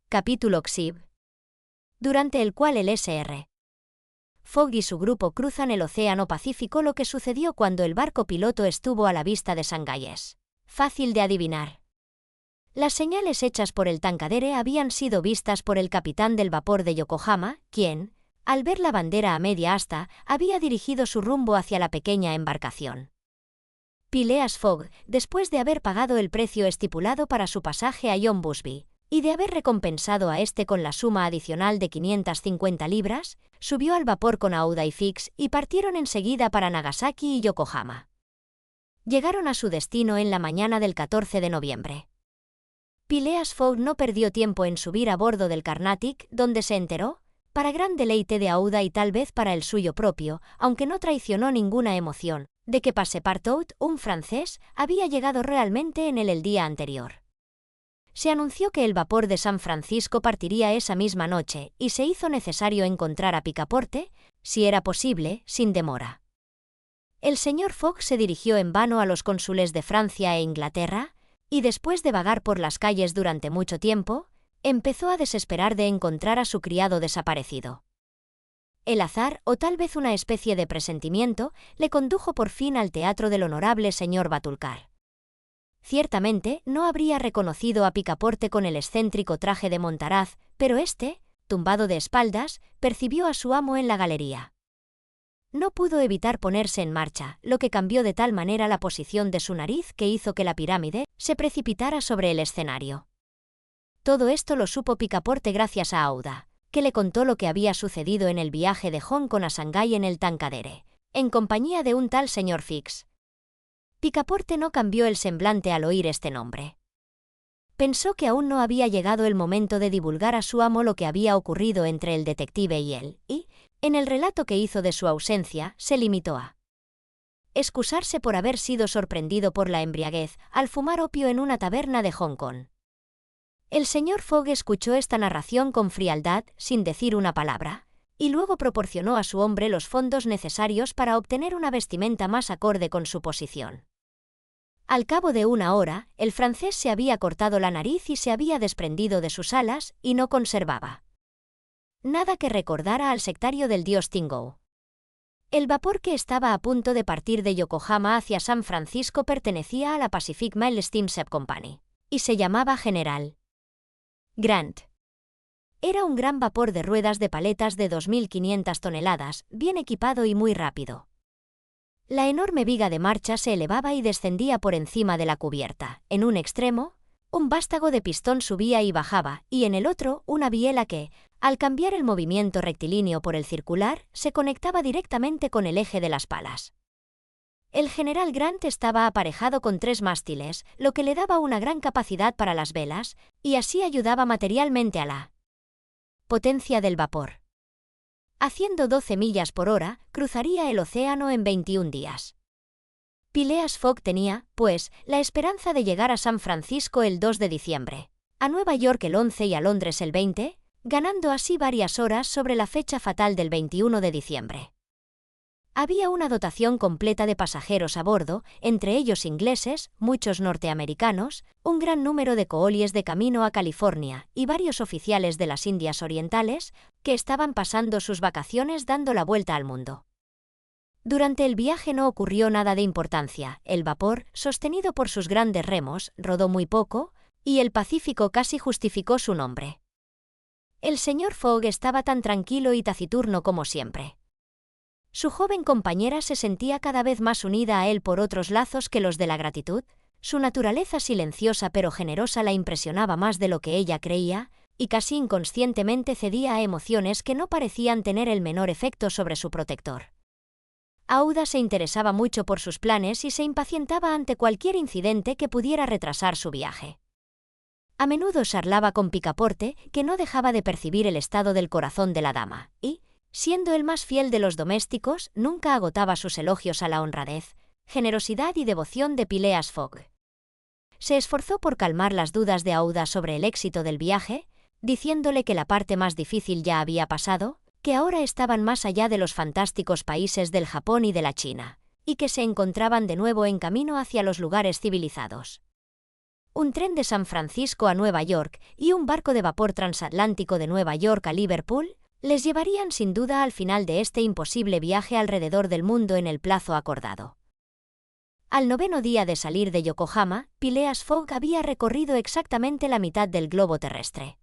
Capítulo XIV. Durante el cual el Sr. Fogg y su grupo cruzan el Océano Pacífico. Lo que sucedió cuando el barco piloto estuvo a la vista de Shanghái es fácil de adivinar. Las señales hechas por el Tankadere habían sido vistas por el capitán del vapor de Yokohama, quien, al ver la bandera a media asta, había dirigido su rumbo hacia la pequeña embarcación. Phileas Fogg, después de haber pagado el precio estipulado para su pasaje a John Busby, y de haber recompensado a este con la suma adicional de 550 libras, subió al vapor con Aouda y Fix y partieron enseguida para Nagasaki y Yokohama. Llegaron a su destino en la mañana del 14 de noviembre. Phileas Fogg no perdió tiempo en subir a bordo del Carnatic, donde se enteró, para gran deleite de Aouda y tal vez para el suyo propio, aunque no traicionó ninguna emoción, de que Passepartout, un francés, había llegado realmente en él el día anterior. Se anunció que el vapor de San Francisco partiría esa misma noche, y se hizo necesario encontrar a Picaporte, si era posible, sin demora. El señor Fogg se dirigió en vano a los cónsules de Francia e Inglaterra, y después de vagar por las calles durante mucho tiempo, empezó a desesperar de encontrar a su criado desaparecido. El azar, o tal vez una especie de presentimiento, le condujo por fin al teatro del honorable señor Batulcar. Ciertamente, no habría reconocido a Picaporte con el excéntrico traje de Montaraz, pero éste, tumbado de espaldas, percibió a su amo en la galería. No pudo evitar ponerse en marcha, lo que cambió de tal manera la posición de su nariz que hizo que la pirámide se precipitara sobre el escenario. Todo esto lo supo Picaporte gracias a Aouda, que le contó lo que había sucedido en el viaje de Hong Kong a Shanghái en el Tankadere, en compañía de un tal señor Fix. Picaporte no cambió el semblante al oír este nombre. Pensó que aún no había llegado el momento de divulgar a su amo lo que había ocurrido entre el detective y él, y, en el relato que hizo de su ausencia, se limitó a excusarse por haber sido sorprendido por la embriaguez al fumar opio en una taberna de Hong Kong. El señor Fogg escuchó esta narración con frialdad, sin decir una palabra, y luego proporcionó a su hombre los fondos necesarios para obtener una vestimenta más acorde con su posición. Al cabo de una hora, el francés se había cortado la nariz y se había desprendido de sus alas, y no conservaba nada que recordara al sectario del dios Tingou. El vapor que estaba a punto de partir de Yokohama hacia San Francisco pertenecía a la Pacific Mail Steamship Company, y se llamaba General Grant. Era un gran vapor de ruedas de paletas de 2.500 toneladas, bien equipado y muy rápido. La enorme viga de marcha se elevaba y descendía por encima de la cubierta. En un extremo, un vástago de pistón subía y bajaba, y en el otro, una biela que, al cambiar el movimiento rectilíneo por el circular, se conectaba directamente con el eje de las palas. El General Grant estaba aparejado con 3 mástiles, lo que le daba una gran capacidad para las velas, y así ayudaba materialmente a la potencia del vapor. Haciendo 12 millas por hora, cruzaría el océano en 21 días. Phileas Fogg tenía, pues, la esperanza de llegar a San Francisco el 2 de diciembre, a Nueva York el 11 y a Londres el 20, ganando así varias horas sobre la fecha fatal del 21 de diciembre. Había una dotación completa de pasajeros a bordo, entre ellos ingleses, muchos norteamericanos, un gran número de coolies de camino a California y varios oficiales de las Indias Orientales, que estaban pasando sus vacaciones dando la vuelta al mundo. Durante el viaje no ocurrió nada de importancia, el vapor, sostenido por sus grandes remos, rodó muy poco, y el Pacífico casi justificó su nombre. El señor Fogg estaba tan tranquilo y taciturno como siempre. Su joven compañera se sentía cada vez más unida a él por otros lazos que los de la gratitud, su naturaleza silenciosa pero generosa la impresionaba más de lo que ella creía, y casi inconscientemente cedía a emociones que no parecían tener el menor efecto sobre su protector. Aouda se interesaba mucho por sus planes y se impacientaba ante cualquier incidente que pudiera retrasar su viaje. A menudo charlaba con Picaporte, que no dejaba de percibir el estado del corazón de la dama, y, siendo el más fiel de los domésticos, nunca agotaba sus elogios a la honradez, generosidad y devoción de Phileas Fogg. Se esforzó por calmar las dudas de Aouda sobre el éxito del viaje, diciéndole que la parte más difícil ya había pasado, que ahora estaban más allá de los fantásticos países del Japón y de la China, y que se encontraban de nuevo en camino hacia los lugares civilizados. un tren de San Francisco a Nueva York y un barco de vapor transatlántico de Nueva York a Liverpool les llevarían sin duda al final de este imposible viaje alrededor del mundo en el plazo acordado. Al 9º día de salir de Yokohama, Phileas Fogg había recorrido exactamente la mitad del globo terrestre.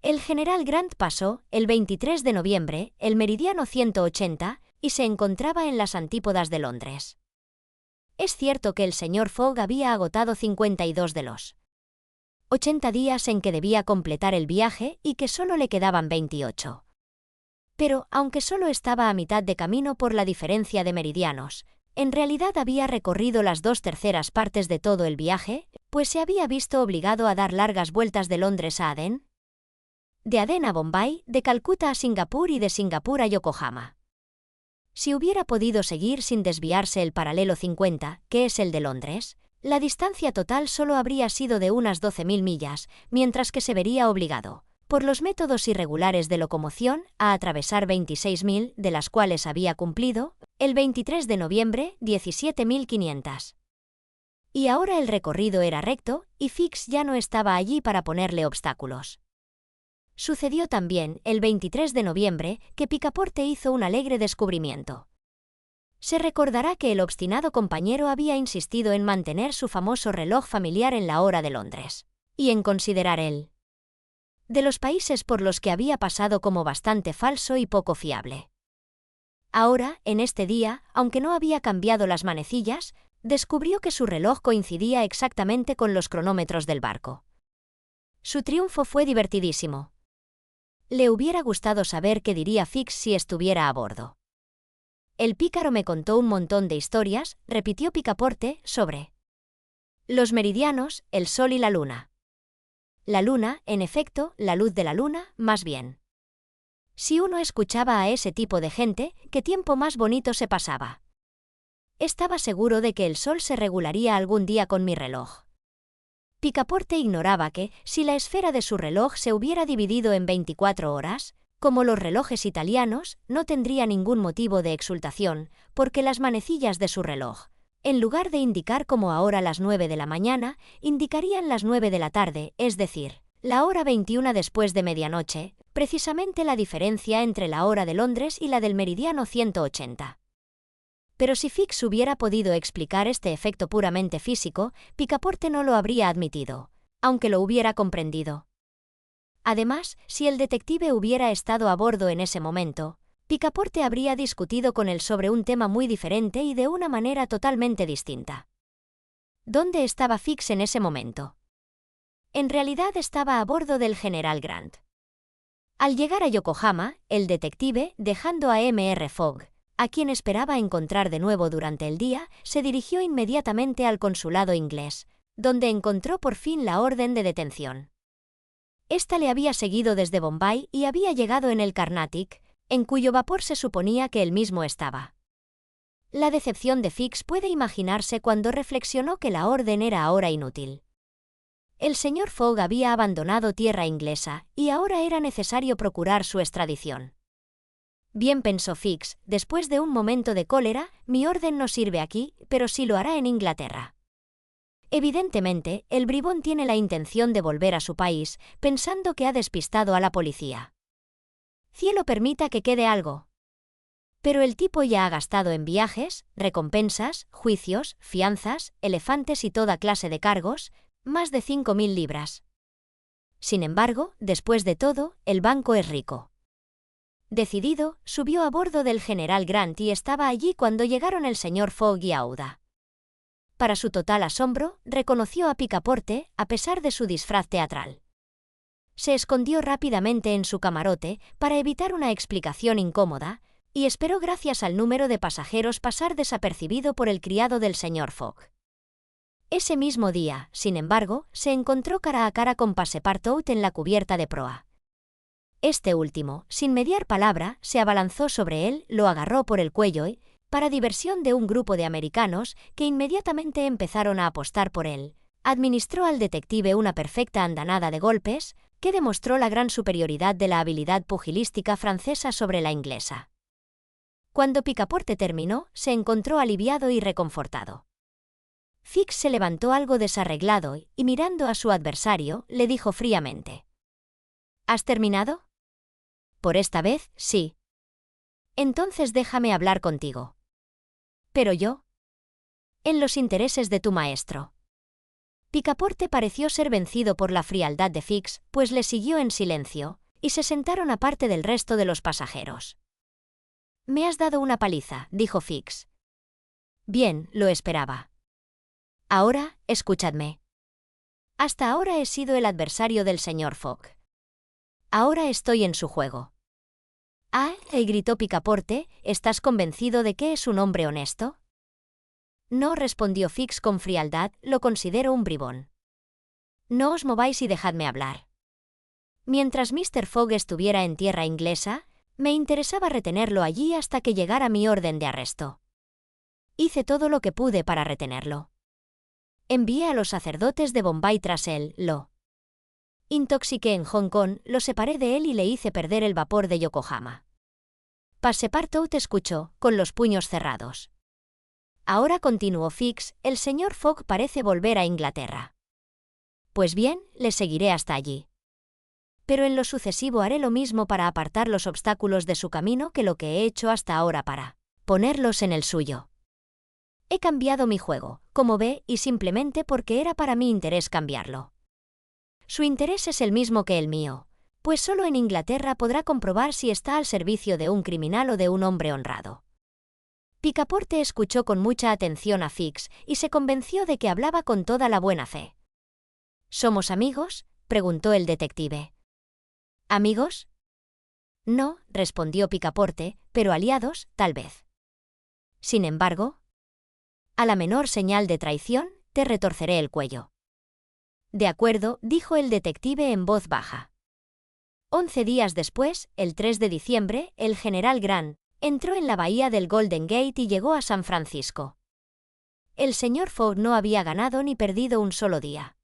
El general Grant pasó, el 23 de noviembre, el meridiano 180 y se encontraba en las antípodas de Londres. Es cierto que el señor Fogg había agotado 52 de los 80 días en que debía completar el viaje y que solo le quedaban 28. Pero, aunque solo estaba a mitad de camino por la diferencia de meridianos, en realidad había recorrido las 2/3 partes de todo el viaje, pues se había visto obligado a dar largas vueltas de Londres a Adén, de Adén a Bombay, de Calcuta a Singapur y de Singapur a Yokohama. Si hubiera podido seguir sin desviarse el paralelo 50, que es el de Londres, la distancia total solo habría sido de unas 12.000 millas, mientras que se vería obligado, por los métodos irregulares de locomoción, a atravesar 26.000, de las cuales había cumplido, el 23 de noviembre, 17.500. Y ahora el recorrido era recto, y Fix ya no estaba allí para ponerle obstáculos. Sucedió también, el 23 de noviembre, que Picaporte hizo un alegre descubrimiento. Se recordará que el obstinado compañero había insistido en mantener su famoso reloj familiar en la hora de Londres, y en considerar él de los países por los que había pasado como bastante falso y poco fiable. Ahora, en este día, aunque no había cambiado las manecillas, descubrió que su reloj coincidía exactamente con los cronómetros del barco. Su triunfo fue divertidísimo. Le hubiera gustado saber qué diría Fix si estuviera a bordo. El pícaro me contó un montón de historias, repitió Picaporte, sobre los meridianos, el sol y la luna. La luna, en efecto, la luz de la luna, más bien. Si uno escuchaba a ese tipo de gente, qué tiempo más bonito se pasaba. Estaba seguro de que el sol se regularía algún día con mi reloj. Picaporte ignoraba que, si la esfera de su reloj se hubiera dividido en 24 horas, como los relojes italianos, no tendría ningún motivo de exultación, porque las manecillas de su reloj, en lugar de indicar como ahora las 9 de la mañana, indicarían las 9 de la tarde, es decir, la hora 21 después de medianoche, precisamente la diferencia entre la hora de Londres y la del meridiano 180. Pero si Fix hubiera podido explicar este efecto puramente físico, Picaporte no lo habría admitido, aunque lo hubiera comprendido. Además, si el detective hubiera estado a bordo en ese momento, Picaporte habría discutido con él sobre un tema muy diferente y de una manera totalmente distinta. ¿Dónde estaba Fix en ese momento? En realidad estaba a bordo del general Grant. Al llegar a Yokohama, el detective, dejando a Mr. Fogg, a quien esperaba encontrar de nuevo durante el día, se dirigió inmediatamente al consulado inglés, donde encontró por fin la orden de detención. Esta le había seguido desde Bombay y había llegado en el Carnatic, en cuyo vapor se suponía que él mismo estaba. La decepción de Fix puede imaginarse cuando reflexionó que la orden era ahora inútil. El señor Fogg había abandonado tierra inglesa, y ahora era necesario procurar su extradición. Bien, pensó Fix, después de un momento de cólera, mi orden no sirve aquí, pero sí lo hará en Inglaterra. Evidentemente, el bribón tiene la intención de volver a su país, pensando que ha despistado a la policía. Cielo permita que quede algo. Pero el tipo ya ha gastado en viajes, recompensas, juicios, fianzas, elefantes y toda clase de cargos, más de 5.000 libras. Sin embargo, después de todo, el banco es rico. Decidido, subió a bordo del general Grant y estaba allí cuando llegaron el señor Fogg y Aouda. Para su total asombro, reconoció a Picaporte, a pesar de su disfraz teatral. Se escondió rápidamente en su camarote para evitar una explicación incómoda, y esperó gracias al número de pasajeros pasar desapercibido por el criado del señor Fogg. Ese mismo día, sin embargo, se encontró cara a cara con Passepartout en la cubierta de proa. Este último, sin mediar palabra, se abalanzó sobre él, lo agarró por el cuello y, para diversión de un grupo de americanos que inmediatamente empezaron a apostar por él, administró al detective una perfecta andanada de golpes que demostró la gran superioridad de la habilidad pugilística francesa sobre la inglesa. Cuando Picaporte terminó, se encontró aliviado y reconfortado. Fix se levantó algo desarreglado y mirando a su adversario, le dijo fríamente: ¿Has terminado? Por esta vez, sí. Entonces déjame hablar contigo. ¿Pero yo? En los intereses de tu maestro. Picaporte pareció ser vencido por la frialdad de Fix, pues le siguió en silencio, y se sentaron aparte del resto de los pasajeros. Me has dado una paliza, dijo Fix. Bien, lo esperaba. Ahora, escuchadme. Hasta ahora he sido el adversario del señor Fogg. Ahora estoy en su juego. Ah, gritó Picaporte, ¿estás convencido de que es un hombre honesto? No, respondió Fix con frialdad, lo considero un bribón. No os mováis y dejadme hablar. Mientras Mr. Fogg estuviera en tierra inglesa, me interesaba retenerlo allí hasta que llegara mi orden de arresto. Hice todo lo que pude para retenerlo. Envié a los sacerdotes de Bombay tras él, lo intoxiqué en Hong Kong, lo separé de él y le hice perder el vapor de Yokohama. Passepartout escuchó, con los puños cerrados. Ahora, continuó Fix, el señor Fogg parece volver a Inglaterra. Pues bien, le seguiré hasta allí. Pero en lo sucesivo haré lo mismo para apartar los obstáculos de su camino que lo que he hecho hasta ahora para ponerlos en el suyo. He cambiado mi juego, como ve, y simplemente porque era para mi interés cambiarlo. Su interés es el mismo que el mío, pues solo en Inglaterra podrá comprobar si está al servicio de un criminal o de un hombre honrado. Picaporte escuchó con mucha atención a Fix y se convenció de que hablaba con toda la buena fe. ¿Somos amigos?, preguntó el detective. ¿Amigos? No, respondió Picaporte, pero aliados, tal vez. Sin embargo, a la menor señal de traición, te retorceré el cuello. De acuerdo, dijo el detective en voz baja. 11 días después, el 3 de diciembre, el general Grant entró en la bahía del Golden Gate y llegó a San Francisco. El señor Fogg no había ganado ni perdido un solo día.